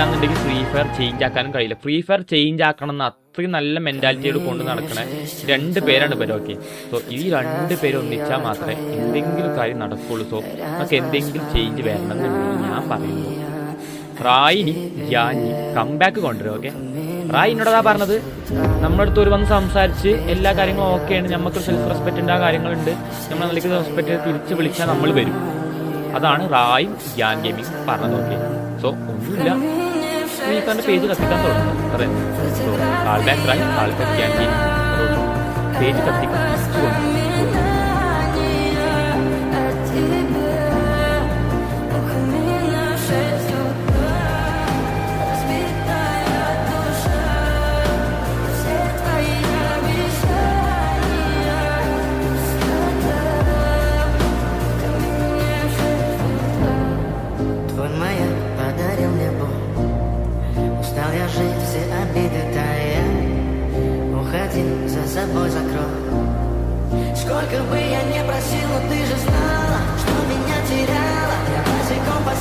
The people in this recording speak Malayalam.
അതല്ലാന്നുണ്ടെങ്കിൽ ഫ്രീ ഫയർ ചേഞ്ച് ആക്കാനും കഴിയില്ല. ഫ്രീ ഫയർ ചേഞ്ച് ആക്കണം എന്ന് അത്രയും നല്ല മെൻറ്റാലിറ്റിയോട് കൊണ്ട് നടക്കണേ 2 പേരാണ് ഇവർ. ഓക്കെ, സോ ഈ 2 പേര് ഒന്നിച്ചാൽ മാത്രമേ എന്തെങ്കിലും കാര്യം നടക്കുള്ളൂ. സോ നമുക്ക് എന്തെങ്കിലും ചേഞ്ച് വരണമെന്നുണ്ടെങ്കിൽ ഞാൻ പറയുന്നു റായിനി ഗ്യാനി കംബാക്ക് കൊണ്ടുവരും. ഓക്കെ, റായി എന്നോടതാ പറഞ്ഞത്, നമ്മുടെ അടുത്ത് ഒരു വന്ന് സംസാരിച്ച് എല്ലാ കാര്യങ്ങളും ഓക്കെയാണ്, നമുക്ക് സെൽഫ് റെസ്പെക്റ്റിൻ്റെ ആ കാര്യങ്ങളുണ്ട്, നമ്മൾ അതിലേക്ക് റെസ്പെക്റ്റ് തിരിച്ച് വിളിച്ചാൽ നമ്മൾ വരും. അതാണ് റായും ഗ്യാൻ ഗെയിമിങ് പറഞ്ഞത്. ഓക്കെ, സോ ഒന്നുമില്ല, ഫ്രീ ഫയറിൻ്റെ പേജ് കത്തിക്കാൻ തുടങ്ങും. അതെ, so call back Rai, call back Gyan gaming, page കത്തിക്കാൻ за собой закрой. Сколько бы я не просил, но ты же знала, что меня теряла. Я босиком по